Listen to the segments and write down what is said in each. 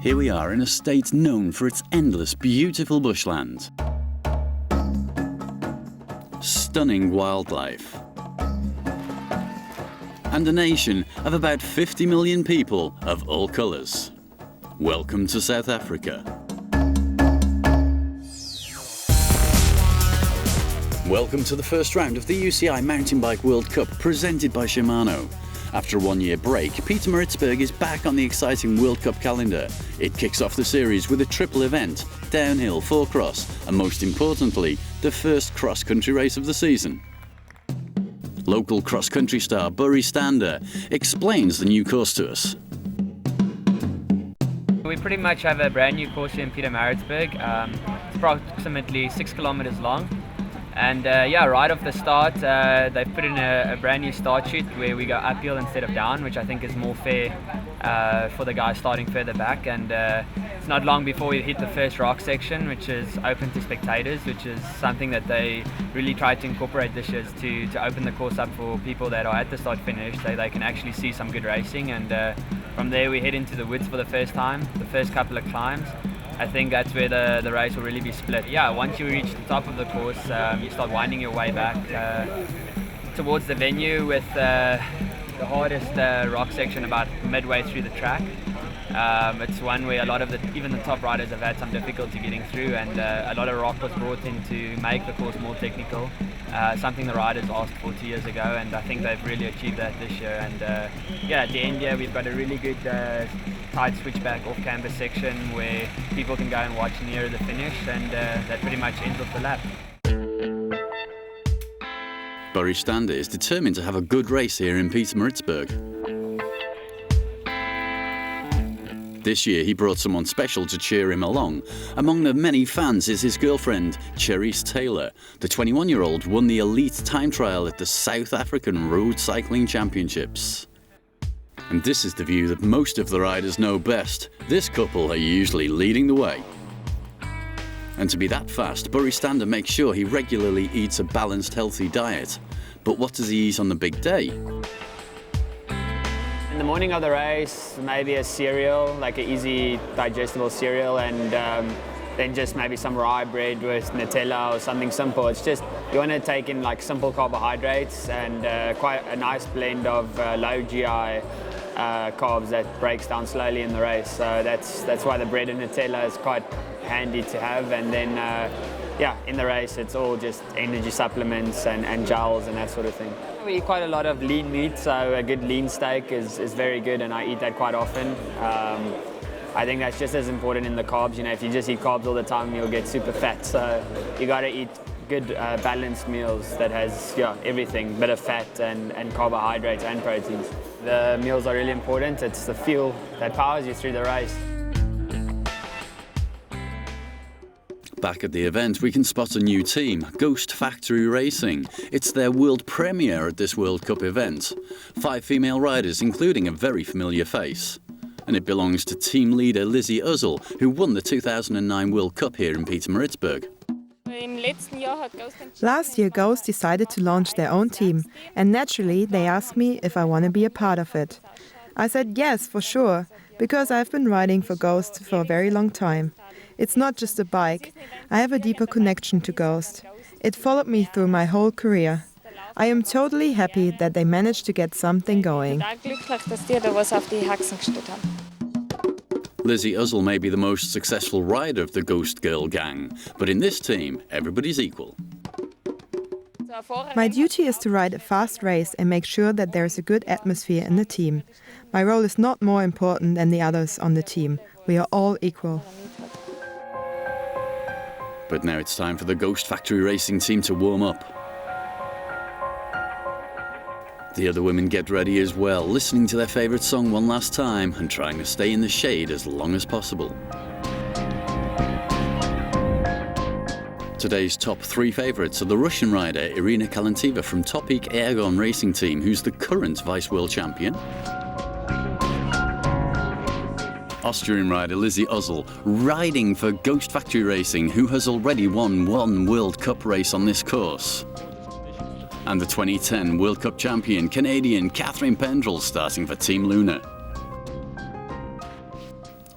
Here we are in a state known for its endless, beautiful bushland. Stunning wildlife. And a nation of about 50 million people of all colours. Welcome to South Africa. Welcome to the first round of the UCI Mountain Bike World Cup presented by Shimano. After a one-year break, Pietermaritzburg is back on the exciting World Cup calendar. It kicks off the series with a triple event, downhill, 4-cross, and most importantly, the first cross-country race of the season. Local cross-country star Burry Stander explains the new course to us. We pretty much have a brand new course here in Pietermaritzburg. It's approximately 6 kilometers long. And right off the start, they've put in a brand new start sheet where we go uphill instead of down, which I think is more fair for the guys starting further back. And it's not long before we hit the first rock section, which is open to spectators, which is something that they really tried to incorporate this year, to open the course up for people that are at the start finish, so they can actually see some good racing. And from there we head into the woods for the first time, the first couple of climbs. I think that's where the race will really be split. Yeah, once you reach the top of the course, you start winding your way back towards the venue with the hardest rock section about midway through the track. It's one where a lot of even the top riders have had some difficulty getting through, and a lot of rock was brought in to make the course more technical, something the riders asked for 2 years ago, and I think they've really achieved that this year. And at the end here we've got a really good tight switchback off canvas section where people can go and watch near the finish, and that pretty much ends off the lap. Burry Stander is determined to have a good race here in Pietermaritzburg. This year he brought someone special to cheer him along. Among the many fans is his girlfriend, Cherise Taylor. The 21-year-old won the elite time trial at the South African Road Cycling Championships. And this is the view that most of the riders know best. This couple are usually leading the way. And to be that fast, Burry Stander makes sure he regularly eats a balanced, healthy diet. But what does he eat on the big day? In the morning of the race, maybe a cereal, like an easy digestible cereal, and then just maybe some rye bread with Nutella or something simple. It's just, you want to take in like simple carbohydrates and quite a nice blend of low GI carbs that breaks down slowly in the race. So that's why the bread and Nutella is quite handy to have. And then in the race it's all just energy supplements and gels and that sort of thing. We eat quite a lot of lean meat, so a good lean steak is very good, and I eat that quite often. I think that's just as important in the carbs. You know, if you just eat carbs all the time, you'll get super fat. So you got to eat good balanced meals that has everything, bit of fat and carbohydrates and proteins. The meals are really important. It's the fuel that powers you through the race. Back at the event, we can spot a new team, Ghost Factory Racing. It's their world premiere at this World Cup event. 5 female riders, including a very familiar face. And it belongs to team leader Lizzie Uzzell, who won the 2009 World Cup here in Pietermaritzburg. Last year, Ghost decided to launch their own team, and naturally they asked me if I want to be a part of it. I said yes, for sure, because I've been riding for Ghost for a very long time. It's not just a bike. I have a deeper connection to Ghost. It followed me through my whole career. I am totally happy that they managed to get something going. Lizzie Uzzell may be the most successful rider of the Ghost Girl gang, but in this team, everybody's equal. My duty is to ride a fast race and make sure that there is a good atmosphere in the team. My role is not more important than the others on the team. We are all equal. But now it's time for the Ghost Factory Racing team to warm up. The other women get ready as well, listening to their favourite song one last time and trying to stay in the shade as long as possible. Today's top 3 favourites are the Russian rider Irina Kalentiva from Topik Airgon Racing Team, who's the current Vice World Champion. Austrian rider Lizzie Uzzell, riding for Ghost Factory Racing, who has already won 1 World Cup race on this course. And the 2010 World Cup champion Canadian Catherine Pendrell, starting for Team Luna.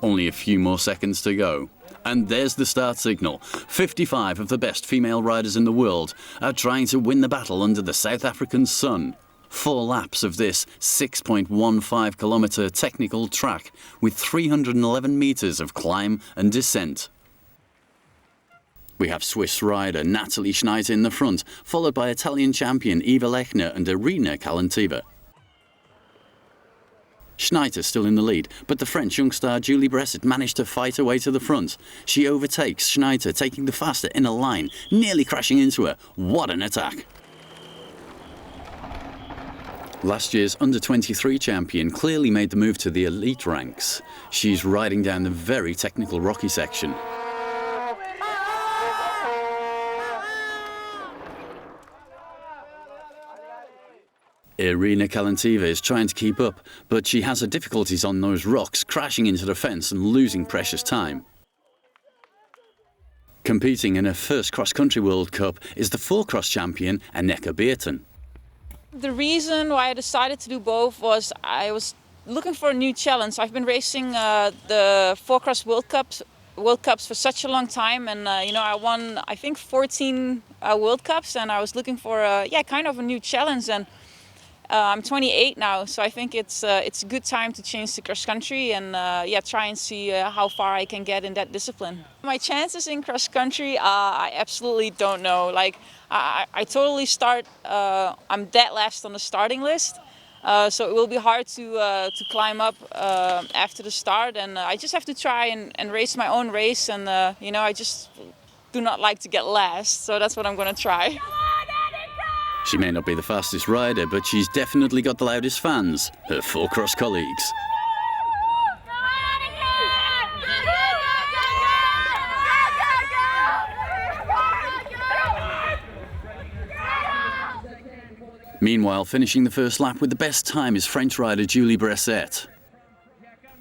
Only a few more seconds to go. And there's the start signal. 55 of the best female riders in the world are trying to win the battle under the South African sun. 4 laps of this 6.15 kilometre technical track with 311 metres of climb and descent. We have Swiss rider Natalie Schneider in the front, followed by Italian champion Eva Lechner and Irina Kalantiva. Schneider still in the lead, but the French young star Julie Bresset managed to fight her way to the front. She overtakes Schneider, taking the faster inner line, nearly crashing into her. What an attack! Last year's under-23 champion clearly made the move to the elite ranks. She's riding down the very technical rocky section. Irina Kalantiva is trying to keep up, but she has her difficulties on those rocks, crashing into the fence and losing precious time. Competing in her first cross-country World Cup is the 4-cross champion Anneke Beerten. The reason why I decided to do both was I was looking for a new challenge. I've been racing the 4-cross World Cups for such a long time, and I won I think 14 World Cups, and I was looking for kind of a new challenge. And I'm 28 now, so I think it's a good time to change to cross country and try and see how far I can get in that discipline. My chances in cross country, I absolutely don't know. Like I totally start. I'm dead last on the starting list, so it will be hard to climb up after the start. And I just have to try and race my own race. And I just do not like to get last, so that's what I'm going to try. She may not be the fastest rider, but she's definitely got the loudest fans, her 4-cross colleagues. Meanwhile, finishing the first lap with the best time is French rider Julie Bresset.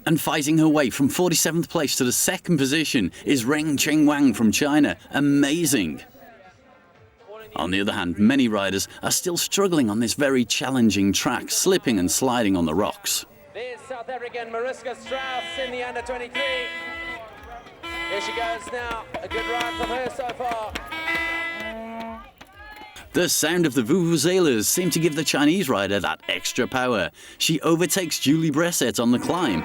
And fighting her way from 47th place to the 2nd position is Ren Chengwang from China. Amazing! On the other hand, many riders are still struggling on this very challenging track, slipping and sliding on the rocks. There's South African Mariska Strauss in the under-23. Here she goes now. A good ride from her so far. The sound of the vuvuzelas seem to give the Chinese rider that extra power. She overtakes Julie Bresset on the climb.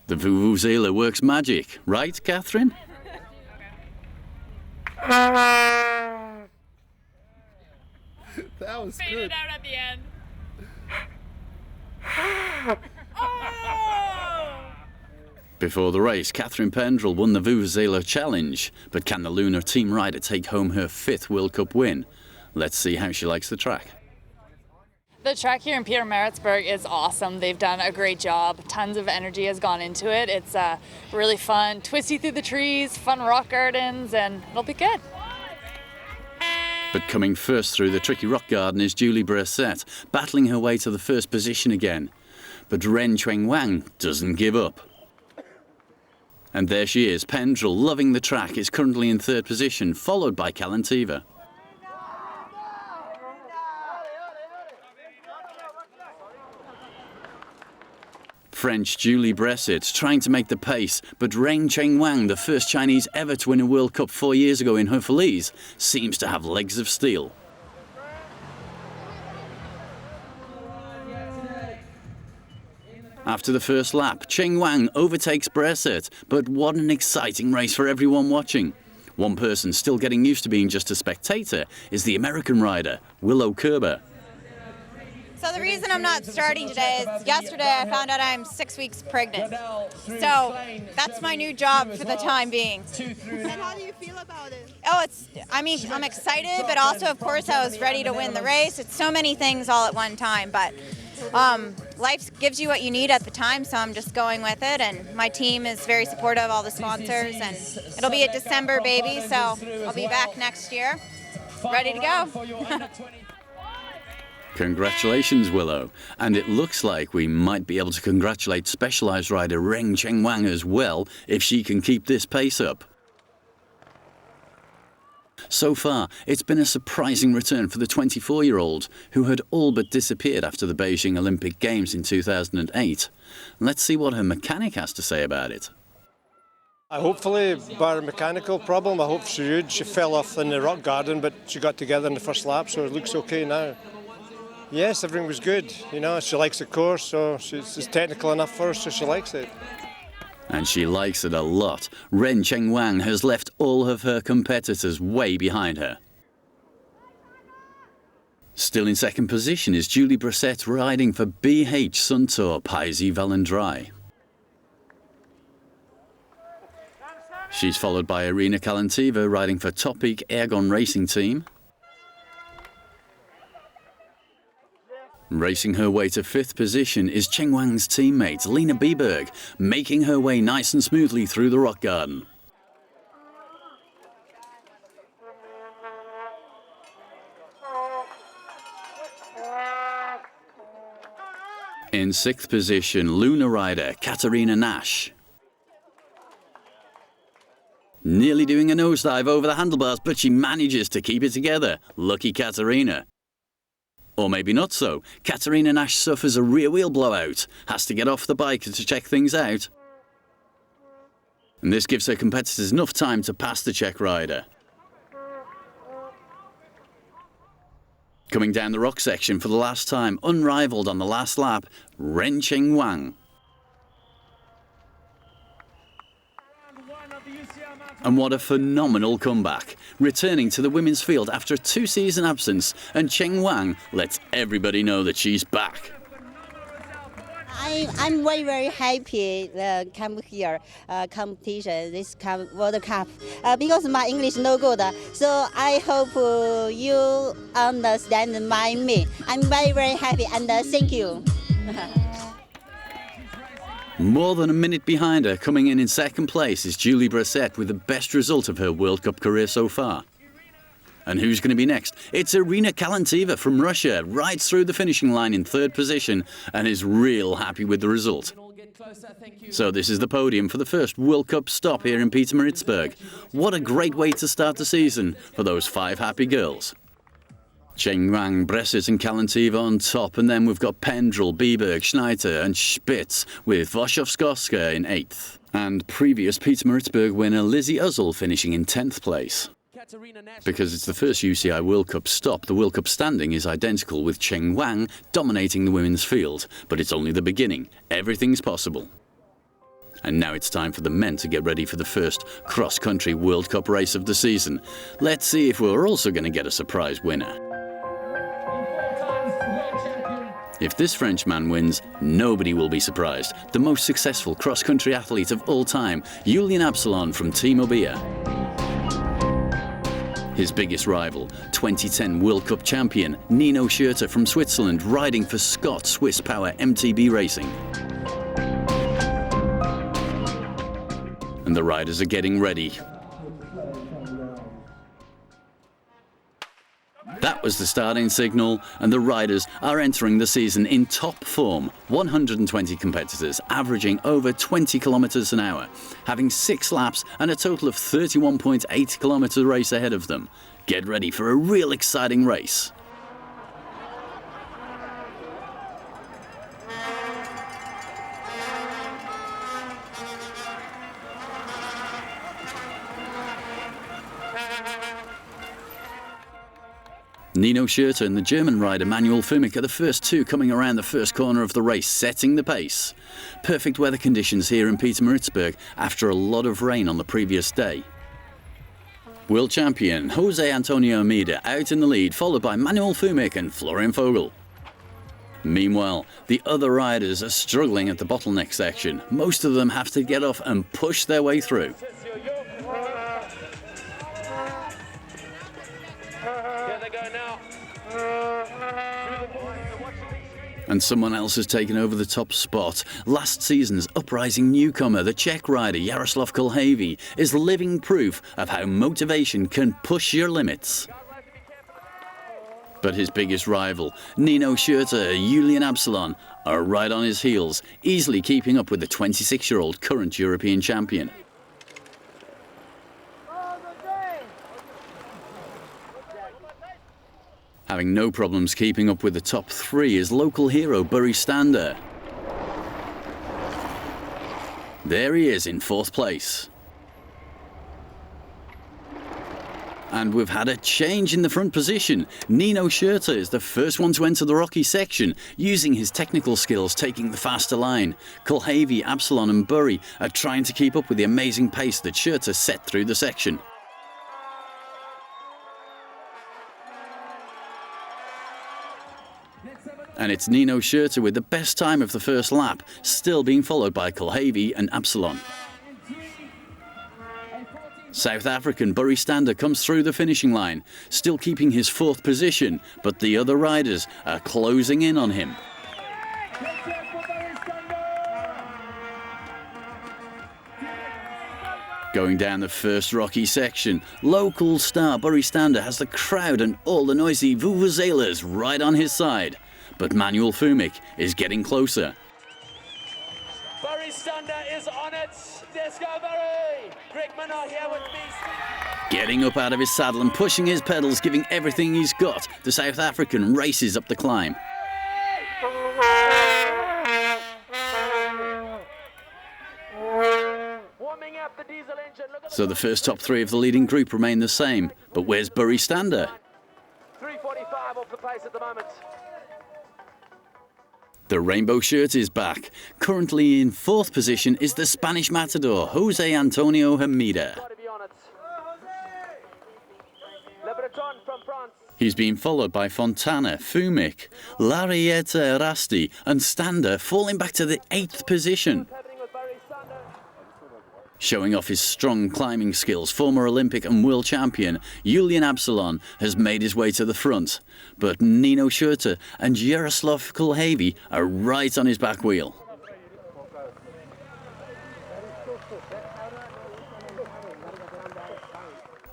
The vuvuzela works magic, right, Catherine? That was good. Faded out at the end. Before the race, Catherine Pendrell won the Vuvuzela Challenge, but can the Lunar team rider take home her 5th World Cup win? Let's see how she likes the track. The track here in Pietermaritzburg is awesome. They've done a great job. Tons of energy has gone into it. It's really fun, twisty through the trees, fun rock gardens, and it'll be good. But coming first through the tricky rock garden is Julie Bresset, battling her way to the 1st position again. But Ren Chengwang doesn't give up. And there she is, Pendrell, loving the track, is currently in 3rd position, followed by Kalantiva. French Julie Bresset trying to make the pace, but Ren Chengwang, the first Chinese ever to win a World Cup 4 years ago in Houffalize, seems to have legs of steel. After the first lap, Chengwang overtakes Bresset, but what an exciting race for everyone watching. One person still getting used to being just a spectator is the American rider, Willow Kerber. So the reason I'm not starting today is yesterday I found out I'm 6 weeks pregnant. So that's my new job for the time being. And how do you feel about it? Oh, I'm excited, but also, of course, I was ready to win the race. It's so many things all at one time, but life gives you what you need at the time, so I'm just going with it. And my team is very supportive, all the sponsors, and it'll be a December baby, so I'll be back next year, ready to go. Congratulations, Willow. And it looks like we might be able to congratulate Specialized rider Ren Chengwang as well if she can keep this pace up. So far, it's been a surprising return for the 24-year-old, who had all but disappeared after the Beijing Olympic Games in 2008. Let's see what her mechanic has to say about it. Hopefully, bar a mechanical problem. I hope she would. She fell off in the rock garden, but she got together in the first lap, so it looks okay now. Yes, everything was good. You know, she likes the course, so it's technical enough for her, so she likes it. And she likes it a lot. Ren Chengwang has left all of her competitors way behind her. Still in second position is Julie Brissett riding for BH Suntour Paisi Valandrai. She's followed by Irina Kalantiva riding for Topik Ergon Racing Team. Racing her way to fifth position is Chengwang's teammate Lena Biberg, making her way nice and smoothly through the rock garden. In sixth position, Luna rider Katarina Nash. Nearly doing a nosedive over the handlebars, but she manages to keep it together. Lucky Katarina. Or maybe not so. Katarina Nash suffers a rear wheel blowout, has to get off the bike to check things out. And this gives her competitors enough time to pass the Czech rider. Coming down the rock section for the last time, unrivaled on the last lap, Ren Chengwang. And what a phenomenal comeback, returning to the women's field after a 2-season absence, and Chengwang lets everybody know that she's back. I'm very happy to come here, competition, this World Cup, because my English no good. So I hope you understand me. I'm very happy and thank you. More than a minute behind her, coming in second place, is Julie Brissett with the best result of her World Cup career so far. And who's going to be next? It's Irina Kalantiva from Russia, rides through the finishing line in third position and is real happy with the result. So this is the podium for the first World Cup stop here in Pietermaritzburg. What a great way to start the season for those 5 happy girls. Chengwang, Bressett and Kalantiva on top, and then we've got Pendrell, Biberg, Schneider and Spitz with Wojciechowska in 8th. And previous Pietermaritzburg winner Lizzie Uzzell finishing in 10th place. Because it's the first UCI World Cup stop, the World Cup standing is identical, with Chengwang dominating the women's field. But it's only the beginning. Everything's possible. And now it's time for the men to get ready for the first cross-country World Cup race of the season. Let's see if we're also going to get a surprise winner. If this Frenchman wins, nobody will be surprised. The most successful cross-country athlete of all time, Julian Absalon from Team Obia. His biggest rival, 2010 World Cup champion Nino Schurter from Switzerland, riding for Scott-Swiss Power MTB Racing. And the riders are getting ready. That was the starting signal, and the riders are entering the season in top form. 120 competitors, averaging over 20 kilometers an hour, having 6 laps and a total of 31.8 kilometer race ahead of them. Get ready for a real exciting race. Nino Schurter and the German rider Manuel Fumik are the first 2 coming around the first corner of the race, setting the pace. Perfect weather conditions here in Pietermaritzburg after a lot of rain on the previous day. World champion Jose Antonio Mida out in the lead, followed by Manuel Fumik and Florian Vogel. Meanwhile, the other riders are struggling at the bottleneck section. Most of them have to get off and push their way through. And someone else has taken over the top spot. Last season's uprising newcomer, the Czech rider Jaroslav Kolhavy, is living proof of how motivation can push your limits. But his biggest rival, Nino Schurter, Julian Absalon, are right on his heels, easily keeping up with the 26-year-old current European champion. Having no problems keeping up with the top three is local hero Burry Stander. There he is in fourth place. And we've had a change in the front position. Nino Schurter is the first one to enter the rocky section, using his technical skills taking the faster line. Culhavy, Absalon and Burry are trying to keep up with the amazing pace that Schurter set through the section. And it's Nino Schurter with the best time of the first lap, still being followed by Culhavy and Absalon. South African Burry Stander comes through the finishing line, still keeping his fourth position, but the other riders are closing in on him. Going down the first rocky section, local star Burry Stander has the crowd and all the noisy vuvuzelas right on his side. But Manuel Fumik is getting closer. Burry Stander is on it. Let's go, Burry. Greg Minot here with me. Getting up out of his saddle and pushing his pedals, giving everything he's got, the South African races up the climb. Warming up the diesel engine. So the first top three of the leading group remain the same. But where's Burry Stander? 3:45 off the pace at the moment. The rainbow shirt is back. Currently in fourth position is the Spanish matador, Jose Antonio Hermida. He's been followed by Fontana, Fumik, Larieta Erasti and Stander falling back to the 8th position. Showing off his strong climbing skills, former Olympic and world champion Julian Absalon has made his way to the front. But Nino Schurter and Jaroslav Kulhavy are right on his back wheel.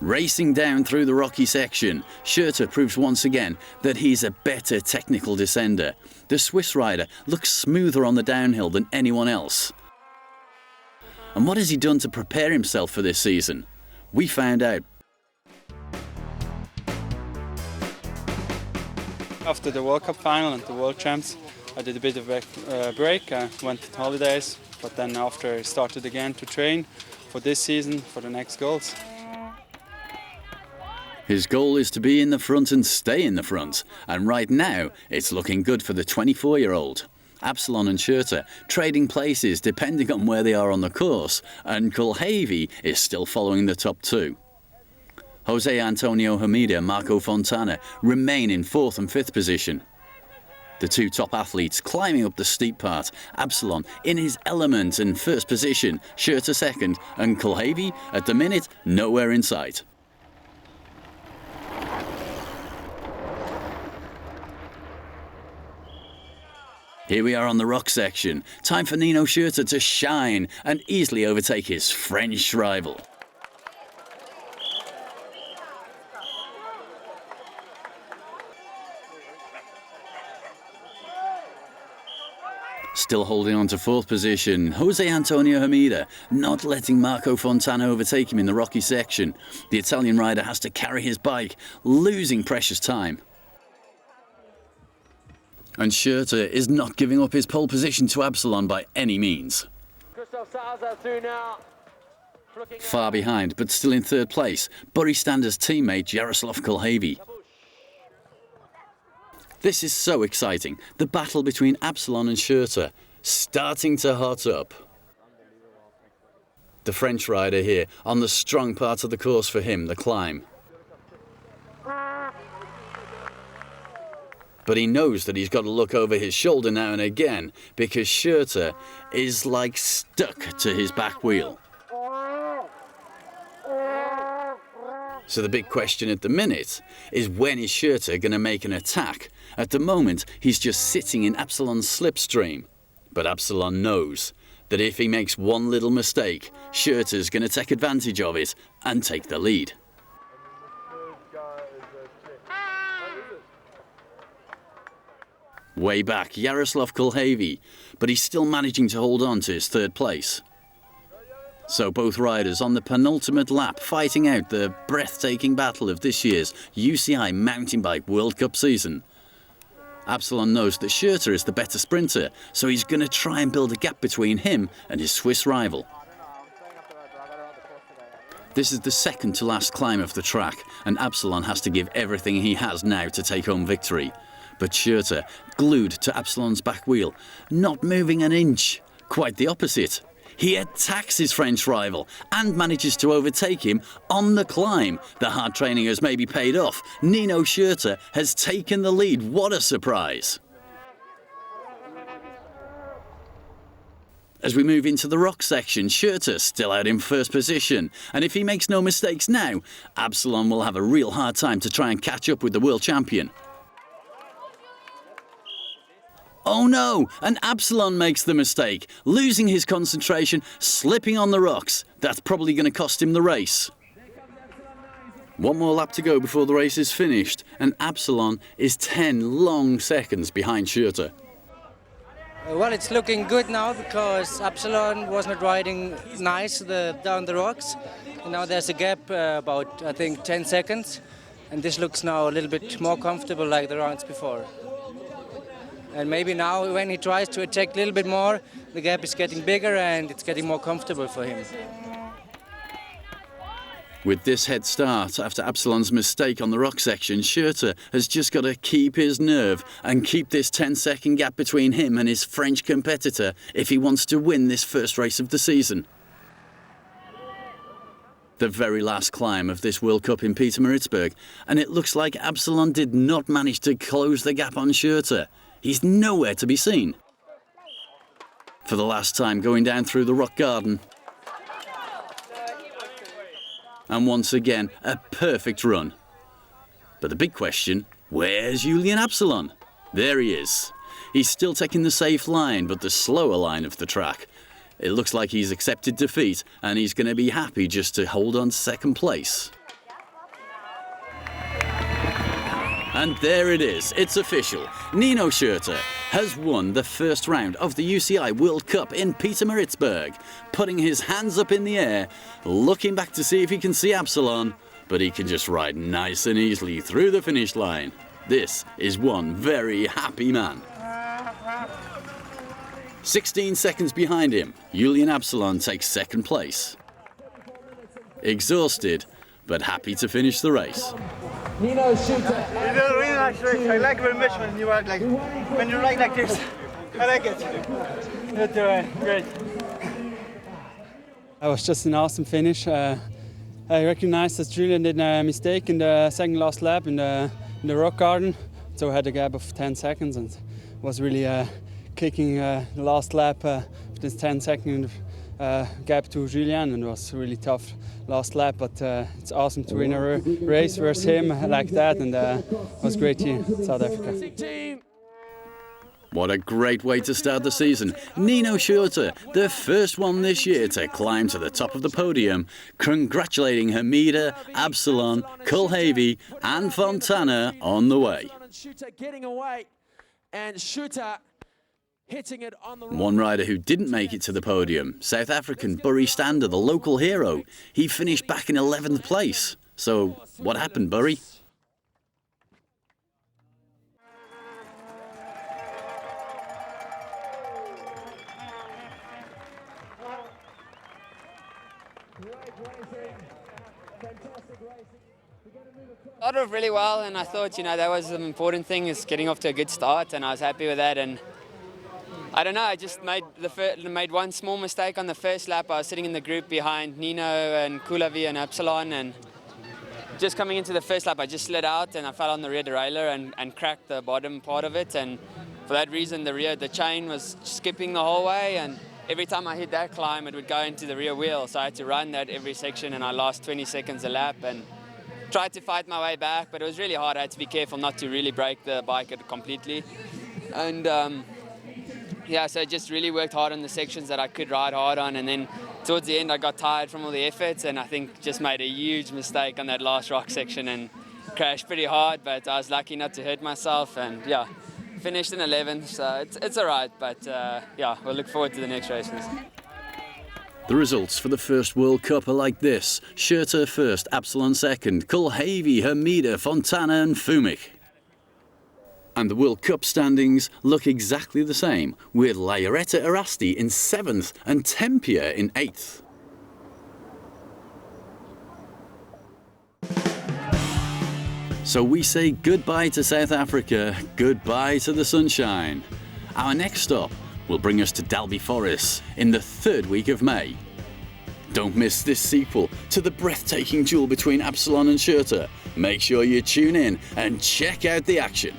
Racing down through the rocky section, Schurter proves once again that he's a better technical descender. The Swiss rider looks smoother on the downhill than anyone else. And what has he done to prepare himself for this season? We found out. After the World Cup final and the World Champs, I did a bit of a break. I went on holidays, but then after I started again to train for this season, for the next goals. His goal is to be in the front and stay in the front. And right now, it's looking good for the 24-year-old. Absalon and Schurter trading places depending on where they are on the course, and Culhavy is still following the top two. Jose Antonio Hermida and Marco Fontana remain in 4th and 5th position. The two top athletes climbing up the steep part, Absalon in his element in 1st position, Schurter 2nd, and Culhavy at the minute nowhere in sight. Here we are on the rock section. Time for Nino Schurter to shine and easily overtake his French rival. Still holding on to 4th position, Jose Antonio Hermida, not letting Marco Fontana overtake him in the rocky section. The Italian rider has to carry his bike, losing precious time. And Schurter is not giving up his pole position to Absalon by any means. Far behind, but still in 3rd place, Burry Stander's teammate Jaroslav Kulhavy. This is so exciting. The battle between Absalon and Schurter starting to hot up. The French rider here on the strong part of the course for him, the climb. But he knows that he's got to look over his shoulder now and again because Schurter is like stuck to his back wheel. So the big question at the minute is, when is Schurter going to make an attack? At the moment, he's just sitting in Absalon's slipstream. But Absalon knows that if he makes one little mistake, Schurter's going to take advantage of it and take the lead. Way back, Jaroslav Kulhavy, but he's still managing to hold on to his 3rd place. So both riders on the penultimate lap fighting out the breathtaking battle of this year's UCI Mountain Bike World Cup season. Absalon knows that Schurter is the better sprinter, so he's going to try and build a gap between him and his Swiss rival. This is the second to last climb of the track, and Absalon has to give everything he has now to take home victory. But Schurter, glued to Absalon's back wheel, not moving an inch, quite the opposite. He attacks his French rival and manages to overtake him on the climb. The hard training has maybe paid off. Nino Schurter has taken the lead. What a surprise! As we move into the rock section, Schurter still out in first position. And if he makes no mistakes now, Absalon will have a real hard time to try and catch up with the world champion. Oh no! And Absalon makes the mistake, losing his concentration, slipping on the rocks. That's probably going to cost him the race. One more lap to go before the race is finished, and Absalon is 10 long seconds behind Schurter. Well, it's looking good now because Absalon was not riding nice down the rocks. And now there's a gap about, I think, 10 seconds. And this looks now a little bit more comfortable like the rounds before. And maybe now when he tries to attack a little bit more, the gap is getting bigger and it's getting more comfortable for him. With this head start after Absalon's mistake on the rock section, Schurter has just got to keep his nerve and keep this 10-second gap between him and his French competitor if he wants to win this first race of the season. The very last climb of this World Cup in Pietermaritzburg, and it looks like Absalon did not manage to close the gap on Schurter. He's nowhere to be seen. For the last time going down through the rock garden. And once again, a perfect run. But the big question, where's Julian Absalon? There he is. He's still taking the safe line, but the slower line of the track. It looks like he's accepted defeat, and he's going to be happy just to hold on to second place. And there it is, it's official. Nino Schurter has won the first round of the UCI World Cup in Pietermaritzburg, putting his hands up in the air, looking back to see if he can see Absalon, but he can just ride nice and easily through the finish line. This is one very happy man. 16 seconds behind him, Julian Absalon takes second place. Exhausted, but happy to finish the race. Nino Schurter. You do a really nice race. I like very much when you ride like this. I like it. You're doing great. It was just an awesome finish. I recognized that Julian did a mistake in the second last lap in the rock garden, so I had a gap of 10 seconds and was really kicking the last lap with this 10-second gap to Julian, and it was really tough last lap, but it's awesome to win a race versus him like that, and it was great here in South Africa. What a great way to start the season. Nino Schurter, the first one this year to climb to the top of the podium, congratulating Hamida, Absalon, Kulhavy and Fontana on the way. Getting away, and Schurter hitting it on the One rider who didn't make it to the podium, South African Burry Stander, the local hero. He finished back in 11th place. So what happened, Burry? Started off really well, and I thought, that was the important thing, is getting off to a good start, and I was happy with that. And I don't know, I just made one small mistake on the first lap. I was sitting in the group behind Nino and Kulhavy and Absalon, and just coming into the first lap, I just slid out and I fell on the rear derailleur and cracked the bottom part of it. And for that reason, the chain was skipping the whole way, and every time I hit that climb, it would go into the rear wheel. So I had to run that every section, and I lost 20 seconds a lap and tried to fight my way back, but it was really hard. I had to be careful not to really break the bike completely. And so I just really worked hard on the sections that I could ride hard on, and then towards the end I got tired from all the efforts, and I think just made a huge mistake on that last rock section and crashed pretty hard, but I was lucky not to hurt myself, and finished in 11th, so it's all right, but we'll look forward to the next races. The results for the first World Cup are like this. Schurter first, Absalon second, Kulhavy, Hermida, Fontana and Fumik. And the World Cup standings look exactly the same, with Laioretta Erasti in 7th and Tempia in 8th. So we say goodbye to South Africa, goodbye to the sunshine. Our next stop will bring us to Dalby Forest in the 3rd week of May. Don't miss this sequel to the breathtaking duel between Absalon and Schurter. Make sure you tune in and check out the action.